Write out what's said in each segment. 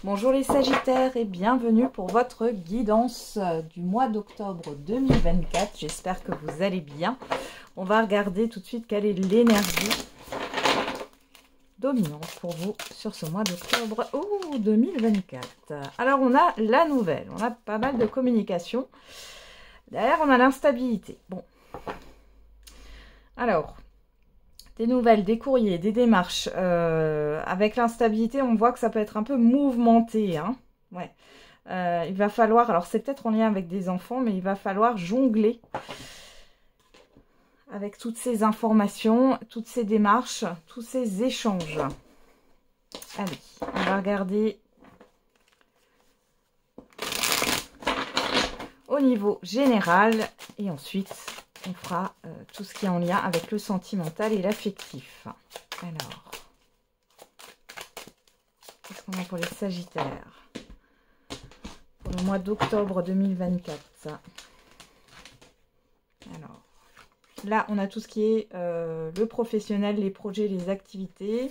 Bonjour les Sagittaires et bienvenue pour votre guidance du mois d'octobre 2024. J'espère que vous allez bien. On va regarder tout de suite quelle est l'énergie dominante pour vous sur ce mois d'octobre 2024. Alors on a la nouvelle, on a pas mal de communication. Derrière on a l'instabilité. Bon. Alors, des nouvelles, des courriers, des démarches. Avec l'instabilité, on voit que ça peut être un peu mouvementé. Hein. Ouais. Il va falloir, alors c'est peut-être en lien avec des enfants, mais il va falloir jongler avec toutes ces informations, toutes ces démarches, tous ces échanges. Allez, on va regarder au niveau général et ensuite on fera tout ce qui est en lien avec le sentimental et l'affectif. Alors, qu'est-ce qu'on a pour les Sagittaires pour le mois d'octobre 2024? Alors, là, on a tout ce qui est le professionnel, les projets, les activités,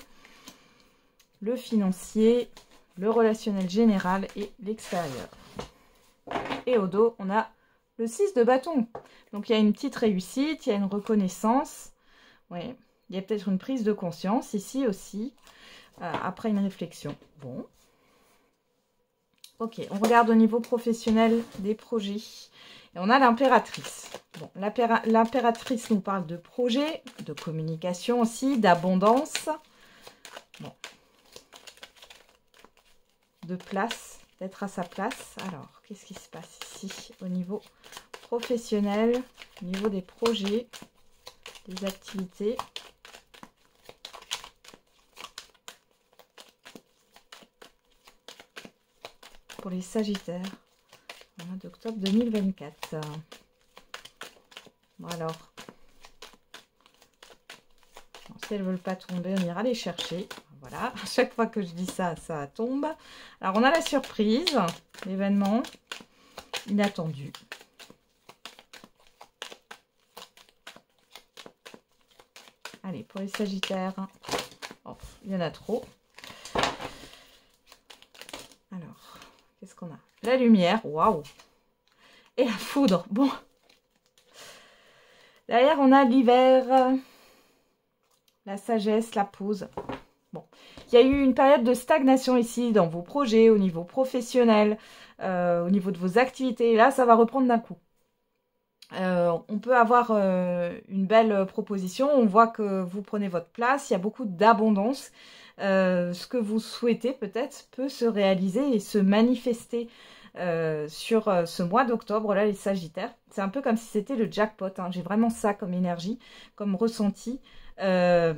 le financier, le relationnel général et l'extérieur. Et au dos, on a le 6 de bâton. Donc, il y a une petite réussite, il y a une reconnaissance. Ouais. Il y a peut-être une prise de conscience ici aussi, après une réflexion. Bon. Ok, on regarde au niveau professionnel des projets. Et on a l'impératrice. Bon, l'impératrice nous parle de projet, de communication aussi, d'abondance. Bon. De place, d'être à sa place. Alors, qu'est-ce qui se passe ici au niveau professionnel, au niveau des projets, des activités? Pour les Sagittaires, au mois d'octobre 2024. Bon alors, bon, si elles ne veulent pas tomber, on ira les chercher. Voilà, à chaque fois que je dis ça, ça tombe. Alors, on a la surprise, l'événement inattendu. Allez, pour les Sagittaires, oh, il y en a trop. Alors, qu'est-ce qu'on a? La lumière, waouh! Et la foudre, bon. Derrière, on a l'hiver, la sagesse, la pause. Bon, il y a eu une période de stagnation ici dans vos projets, au niveau professionnel, au niveau de vos activités. Et là, ça va reprendre d'un coup. On peut avoir une belle proposition. On voit que vous prenez votre place. Il y a beaucoup d'abondance. Ce que vous souhaitez peut-être peut se réaliser et se manifester sur ce mois d'octobre. Là, les Sagittaires, c'est un peu comme si c'était le jackpot. Hein. J'ai vraiment ça comme énergie, comme ressenti. Ouais.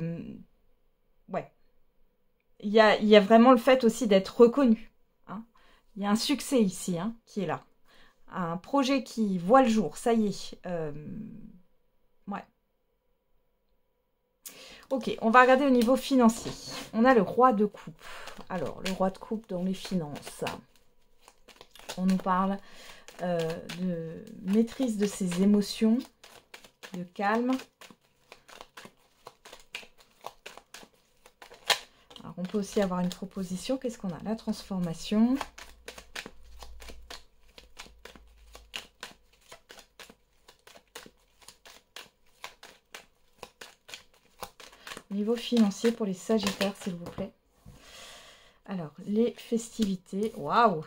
Il y a vraiment le fait aussi d'être reconnu. Hein. Il y a un succès ici hein, qui est là. Un projet qui voit le jour, ça y est. Ouais. Ok, on va regarder au niveau financier. On a le roi de coupe. Alors, le roi de coupe dans les finances. On nous parle de maîtrise de ses émotions, de calme. Alors, on peut aussi avoir une proposition. Qu'est-ce qu'on a? La transformation. Niveau financier pour les Sagittaires, s'il vous plaît. Alors, les festivités. Waouh!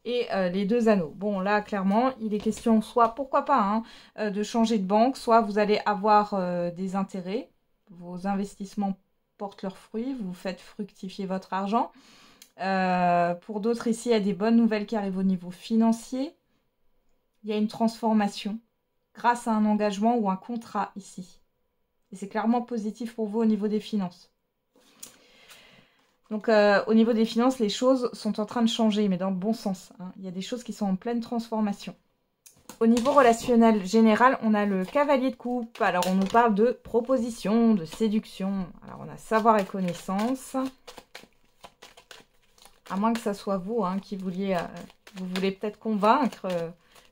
Et les deux anneaux. Bon, là, clairement, il est question soit, pourquoi pas, hein, de changer de banque, soit vous allez avoir des intérêts. Vos investissements portent leurs fruits, vous faites fructifier votre argent. Pour d'autres, ici, il y a des bonnes nouvelles qui arrivent au niveau financier. Il y a une transformation grâce à un engagement ou un contrat ici. Et c'est clairement positif pour vous au niveau des finances. Donc, au niveau des finances, les choses sont en train de changer, mais dans le bon sens. Hein. Il y a des choses qui sont en pleine transformation. Au niveau relationnel général, on a le cavalier de coupe. Alors, on nous parle de proposition, de séduction. Alors, on a savoir et connaissance. À moins que ça soit vous hein, qui vouliez, vous voulez peut-être convaincre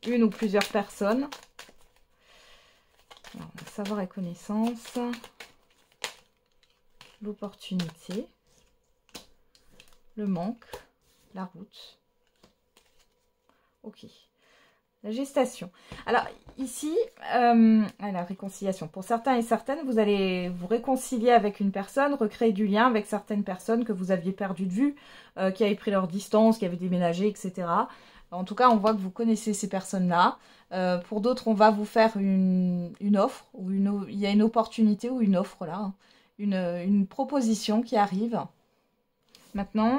une ou plusieurs personnes. Alors, on a savoir et connaissance. L'opportunité. le manque, la route. Ok. La gestation. Alors, ici, la réconciliation. Pour certains et certaines, vous allez vous réconcilier avec une personne, recréer du lien avec certaines personnes que vous aviez perdues de vue, qui avaient pris leur distance, qui avaient déménagé, etc. En tout cas, on voit que vous connaissez ces personnes-là. Pour d'autres, on va vous faire une offre, ou il y a une opportunité ou une offre, là. Hein, une proposition qui arrive. Maintenant,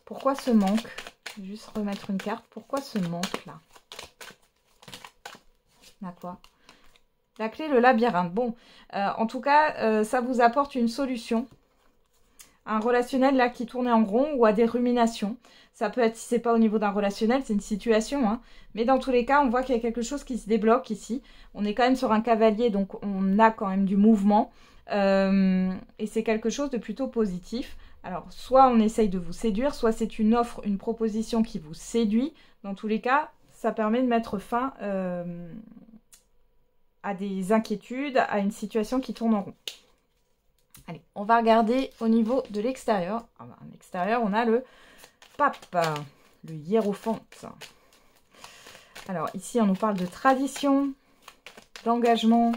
pourquoi ce manque? Je vais juste remettre une carte. Pourquoi ce manque-là? Quoi. La clé, le labyrinthe. Bon, en tout cas, ça vous apporte une solution. Un relationnel là qui tournait en rond ou à des ruminations. Ça peut être, si c'est pas au niveau d'un relationnel, c'est une situation. Hein. Mais dans tous les cas, on voit qu'il y a quelque chose qui se débloque ici. On est quand même sur un cavalier, donc on a quand même du mouvement. Et c'est quelque chose de plutôt positif. Alors, soit on essaye de vous séduire, soit c'est une offre, une proposition qui vous séduit. Dans tous les cas, ça permet de mettre fin à des inquiétudes, à une situation qui tourne en rond. Allez, on va regarder au niveau de l'extérieur. À l'extérieur, on a le pape, le hiérophante. Alors, ici, on nous parle de tradition, d'engagement,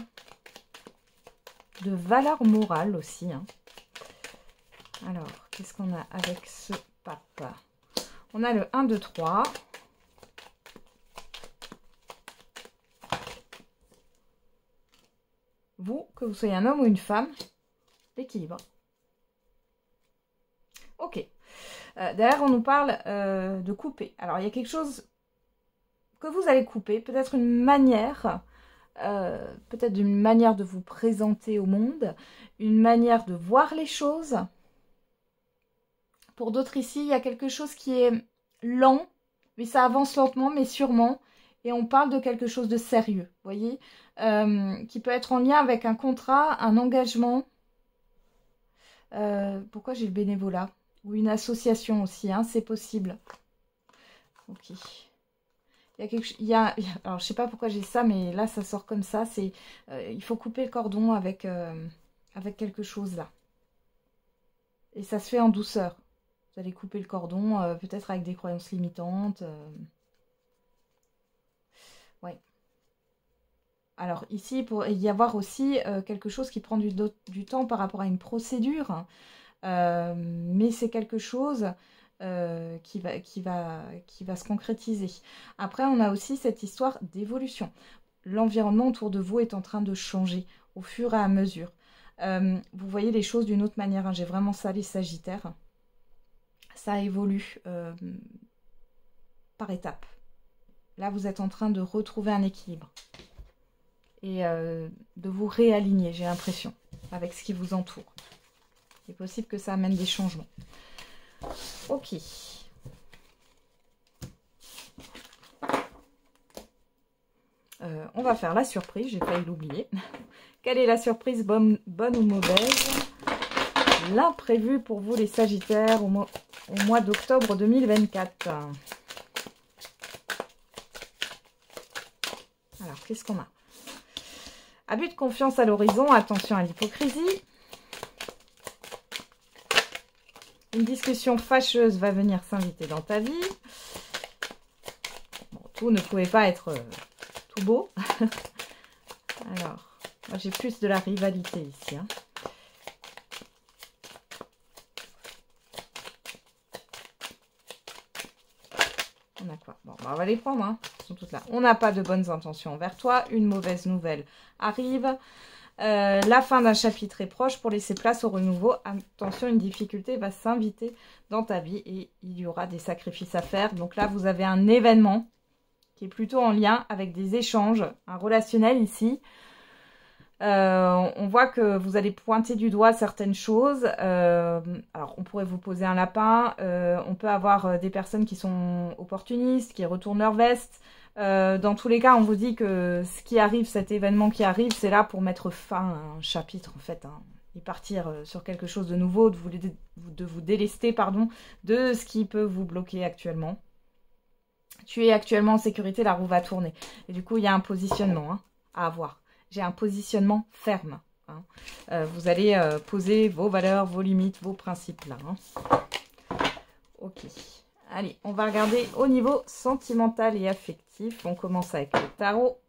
de valeur morale aussi. Hein. Alors, qu'est-ce qu'on a avec ce pape? On a le 1, 2, 3. Vous, que vous soyez un homme ou une femme, l'équilibre. Ok. Derrière, on nous parle de couper. Alors, il y a quelque chose que vous allez couper. Peut-être une manière, peut-être une manière de vous présenter au monde, une manière de voir les choses. Pour d'autres ici, il y a quelque chose qui est lent, mais ça avance lentement, mais sûrement. Et on parle de quelque chose de sérieux, vous voyez, qui peut être en lien avec un contrat, un engagement. Pourquoi j'ai le bénévolat? Ou une association aussi, hein, c'est possible. Ok. Alors, je ne sais pas pourquoi j'ai ça, mais là, ça sort comme ça. C'est, il faut couper le cordon avec quelque chose là. Et ça se fait en douceur. Vous allez couper le cordon, peut-être avec des croyances limitantes. Ouais. Alors ici, il pourrait y avoir aussi quelque chose qui prend du temps par rapport à une procédure. Mais c'est quelque chose qui va se concrétiser. Après, on a aussi cette histoire d'évolution. L'environnement autour de vous est en train de changer au fur et à mesure. Vous voyez les choses d'une autre manière. Hein. J'ai vraiment ça, les Sagittaires. Ça évolue par étapes. Là, vous êtes en train de retrouver un équilibre. Et de vous réaligner, j'ai l'impression, avec ce qui vous entoure. Il est possible que ça amène des changements. Ok. On va faire la surprise, j'ai failli l'oublier. Quelle est la surprise, bonne ou mauvaise? L'imprévu pour vous les Sagittaires au mois d'octobre 2024. Alors, qu'est-ce qu'on a? Abus de confiance à l'horizon, attention à l'hypocrisie. Une discussion fâcheuse va venir s'inviter dans ta vie. Bon, tout ne pouvait pas être tout beau. Alors, moi j'ai plus de la rivalité ici. Hein. On a quoi? Bon, on va les prendre. Hein. Elles sont toutes là. On n'a pas de bonnes intentions envers toi. Une mauvaise nouvelle arrive. La fin d'un chapitre est proche pour laisser place au renouveau. Attention, une difficulté va s'inviter dans ta vie et il y aura des sacrifices à faire. Donc là, vous avez un événement qui est plutôt en lien avec des échanges, un relationnel ici. On voit que vous allez pointer du doigt certaines choses. Alors, on pourrait vous poser un lapin. On peut avoir des personnes qui sont opportunistes, qui retournent leur veste. Dans tous les cas, on vous dit que ce qui arrive, cet événement qui arrive, c'est là pour mettre fin à un chapitre, en fait. Hein, et partir sur quelque chose de nouveau, de vous délester, pardon, de ce qui peut vous bloquer actuellement. Tu es actuellement en sécurité, la roue va tourner. Et du coup, il y a un positionnement hein, à avoir. J'ai un positionnement ferme. Hein. Vous allez poser vos valeurs, vos limites, vos principes là. Hein. Allez, on va regarder au niveau sentimental et affectif. On commence avec le tarot.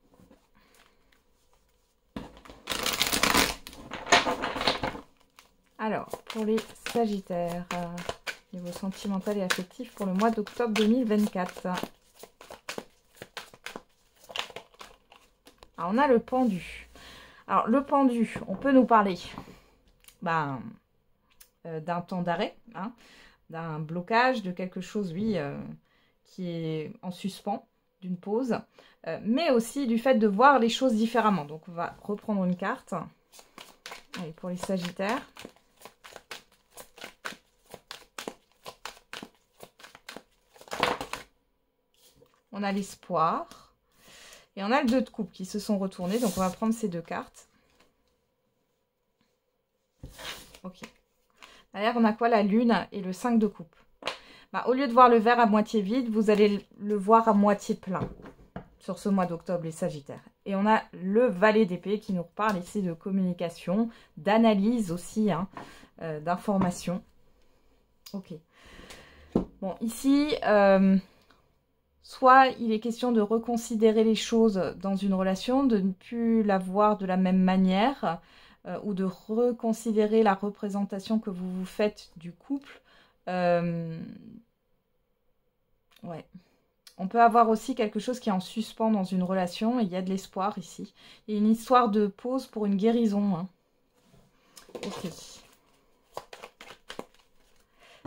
Alors, pour les Sagittaires, niveau sentimental et affectif pour le mois d'octobre 2024. Alors, on a le pendu. Alors, le pendu, on peut nous parler d'un temps d'arrêt, hein, d'un blocage, de quelque chose, oui, qui est en suspens, d'une pause, mais aussi du fait de voir les choses différemment. Donc, on va reprendre une carte. Allez, pour les Sagittaires. On a l'espoir. Et on a le 2 de coupe qui se sont retournés. Donc, on va prendre ces deux cartes. Ok. Derrière, on a quoi? La lune et le 5 de coupe. Au lieu de voir le verre à moitié vide, vous allez le voir à moitié plein sur ce mois d'octobre, les Sagittaires. Et on a le valet d'épée qui nous parle ici de communication, d'analyse aussi, hein, d'information. Ok. Bon, ici, soit il est question de reconsidérer les choses dans une relation, de ne plus la voir de la même manière, ou de reconsidérer la représentation que vous vous faites du couple. Ouais. On peut avoir aussi quelque chose qui est en suspens dans une relation, et il y a de l'espoir ici. Il y a une histoire de pause pour une guérison. Hein. Ok.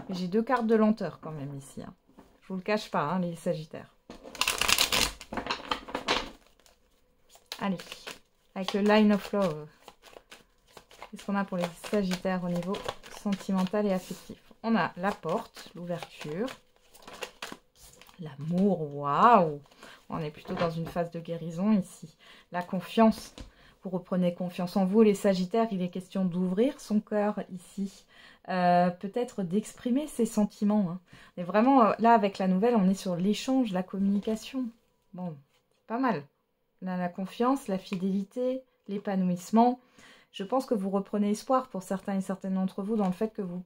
J'ai deux cartes de lenteur quand même ici. Hein. Je vous le cache pas, hein, les Sagittaires. Allez, avec le Line of Love. Qu'est-ce qu'on a pour les Sagittaires au niveau sentimental et affectif? On a la porte, l'ouverture, l'amour, waouh! On est plutôt dans une phase de guérison ici. La confiance, vous reprenez confiance en vous, les Sagittaires. Il est question d'ouvrir son cœur ici. Peut-être d'exprimer ses sentiments. Hein. Mais vraiment, là, avec la nouvelle, on est sur l'échange, la communication. Bon, c'est pas mal. Là, la confiance, la fidélité, l'épanouissement. Je pense que vous reprenez espoir pour certains et certaines d'entre vous dans le fait que vous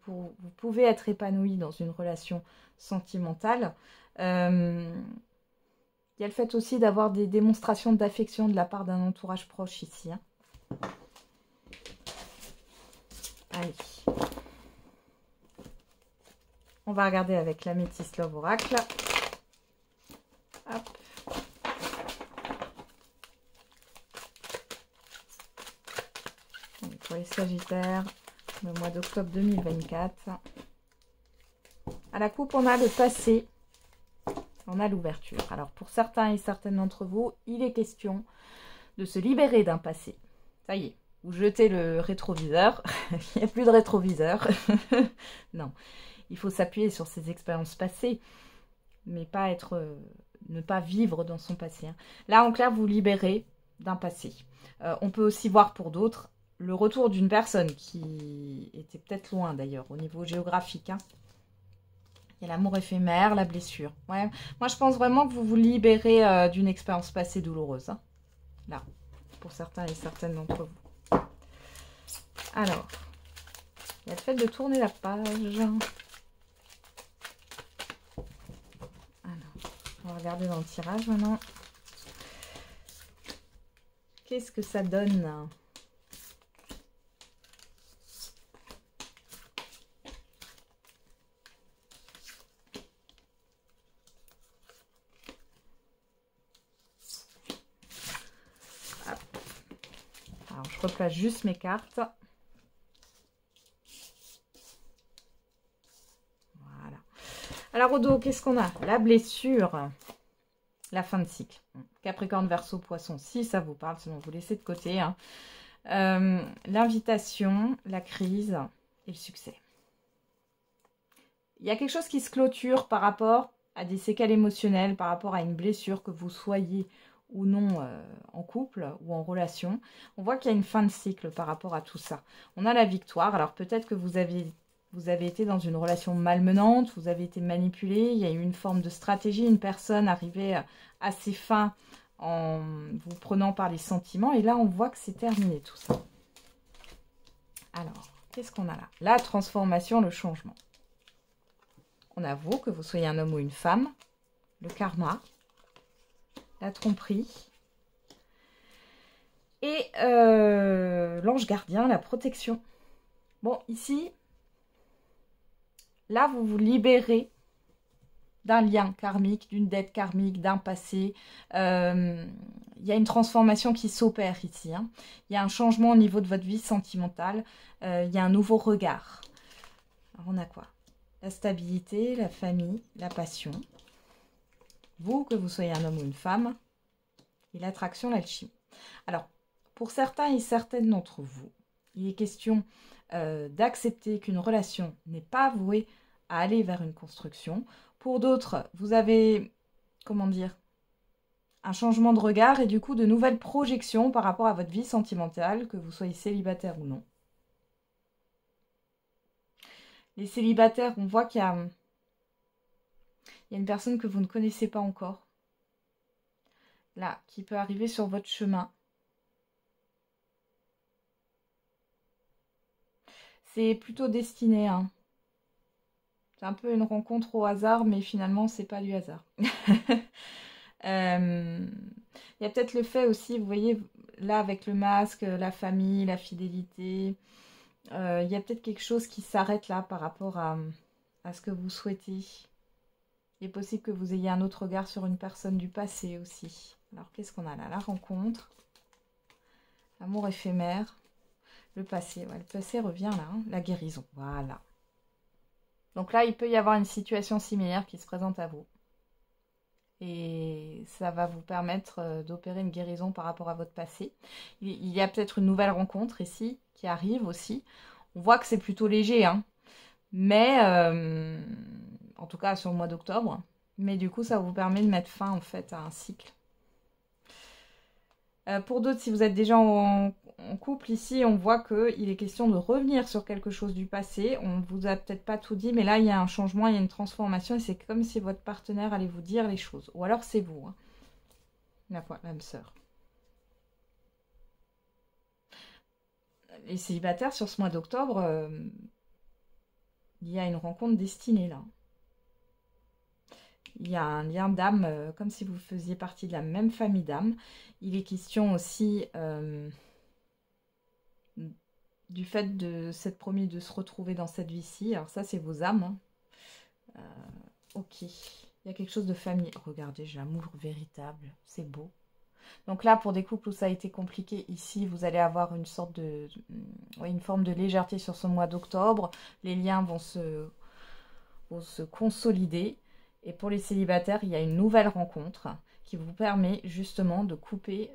pouvez être épanoui dans une relation sentimentale. Il y a le fait aussi d'avoir des démonstrations d'affection de la part d'un entourage proche ici. Hein. Allez. On va regarder avec l'Améthyste Love Oracle. Hop. Pour les Sagittaires, le mois d'octobre 2024. À la coupe, on a le passé, on a l'ouverture. Alors, pour certains et certaines d'entre vous, il est question de se libérer d'un passé. Ça y est, vous jetez le rétroviseur. Il n'y a plus de rétroviseur. Non, il faut s'appuyer sur ses expériences passées, mais pas ne pas vivre dans son passé. Hein. Là, en clair, vous libérez d'un passé. On peut aussi voir pour d'autres le retour d'une personne qui était peut-être loin d'ailleurs au niveau géographique. Hein. Il y a l'amour éphémère, la blessure. Ouais. Moi, je pense vraiment que vous vous libérez d'une expérience passée douloureuse. Hein. Là, pour certains et certaines d'entre vous. Alors, il y a le fait de tourner la page. Alors, on va regarder dans le tirage maintenant. Qu'est-ce que ça donne ? Alors, je replace juste mes cartes. Voilà. Alors, au dos, qu'est-ce qu'on a? La blessure. La fin de cycle. Capricorne, Verseau, Poisson, si ça vous parle, sinon vous laissez de côté. Hein. L'invitation, la crise et le succès. Il y a quelque chose qui se clôture par rapport à des séquelles émotionnelles, par rapport à une blessure, que vous soyez ou non en couple ou en relation. On voit qu'il y a une fin de cycle par rapport à tout ça. On a la victoire. Alors peut-être que vous avez été dans une relation malmenante, vous avez été manipulé, il y a eu une forme de stratégie, une personne arrivée à ses fins en vous prenant par les sentiments. Et là, on voit que c'est terminé tout ça. Alors, qu'est-ce qu'on a là? La transformation, le changement. On a vous, que vous soyez un homme ou une femme. Le karma. La tromperie. Et l'ange gardien, la protection. Bon, ici, là, vous vous libérez d'un lien karmique, d'une dette karmique, d'un passé. Il y a une transformation qui s'opère ici. Hein. Il y a un changement au niveau de votre vie sentimentale. Il y a un nouveau regard. Alors, on a quoi? La stabilité, la famille, la passion. Vous, que vous soyez un homme ou une femme. Et l'attraction, l'alchimie. Alors, pour certains et certaines d'entre vous, il est question d'accepter qu'une relation n'est pas vouée à aller vers une construction. Pour d'autres, vous avez, comment dire, un changement de regard et du coup de nouvelles projections par rapport à votre vie sentimentale, que vous soyez célibataire ou non. Les célibataires, on voit qu'il y a une personne que vous ne connaissez pas encore, là, qui peut arriver sur votre chemin. C'est plutôt destiné, hein. C'est un peu une rencontre au hasard, mais finalement, c'est pas du hasard. Il y a peut-être le fait aussi, vous voyez, là, avec le masque, la famille, la fidélité, il y a peut-être quelque chose qui s'arrête là par rapport à ce que vous souhaitez. Il est possible que vous ayez un autre regard sur une personne du passé aussi. Alors, qu'est-ce qu'on a là? La rencontre, l'amour éphémère, le passé. Ouais, le passé revient là, hein. La guérison, voilà. Donc là, il peut y avoir une situation similaire qui se présente à vous. Et ça va vous permettre d'opérer une guérison par rapport à votre passé. Il y a peut-être une nouvelle rencontre ici qui arrive aussi. On voit que c'est plutôt léger, hein. Mais, en tout cas sur le mois d'octobre. Mais du coup, ça vous permet de mettre fin en fait à un cycle. Pour d'autres, si vous êtes déjà en couple, ici, on voit qu'il est question de revenir sur quelque chose du passé. On ne vous a peut-être pas tout dit, mais là, il y a un changement, il y a une transformation. Et c'est comme si votre partenaire allait vous dire les choses. Ou alors, c'est vous. Hein. La quoi, l'âme sœur. Les célibataires, sur ce mois d'octobre, il y a une rencontre destinée, là. Il y a un lien d'âme, comme si vous faisiez partie de la même famille d'âme. Il est question aussi du fait de s'être promis de se retrouver dans cette vie-ci. Alors ça, c'est vos âmes. Hein. Ok. Il y a quelque chose de famille. Regardez, j'ai l'amour véritable. C'est beau. Donc là, pour des couples où ça a été compliqué, ici, vous allez avoir une sorte de... une forme de légèreté sur ce mois d'octobre. Les liens vont se consolider. Et pour les célibataires, il y a une nouvelle rencontre qui vous permet justement de couper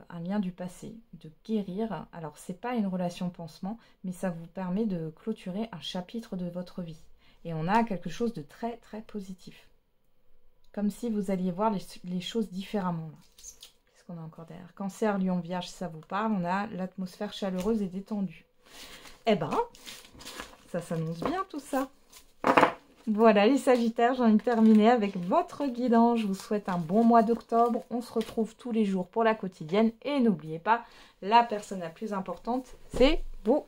un lien du passé, de guérir. Alors, ce n'est pas une relation pansement, mais ça vous permet de clôturer un chapitre de votre vie. Et on a quelque chose de très, très positif. Comme si vous alliez voir les choses différemment. Qu'est-ce qu'on a encore derrière? Cancer, Lion, Vierge, ça vous parle. On a l'atmosphère chaleureuse et détendue. Eh ben, ça s'annonce bien tout ça. Voilà les Sagittaires, j'en ai terminé avec votre guidance. Je vous souhaite un bon mois d'octobre. On se retrouve tous les jours pour la quotidienne. Et n'oubliez pas, la personne la plus importante, c'est vous.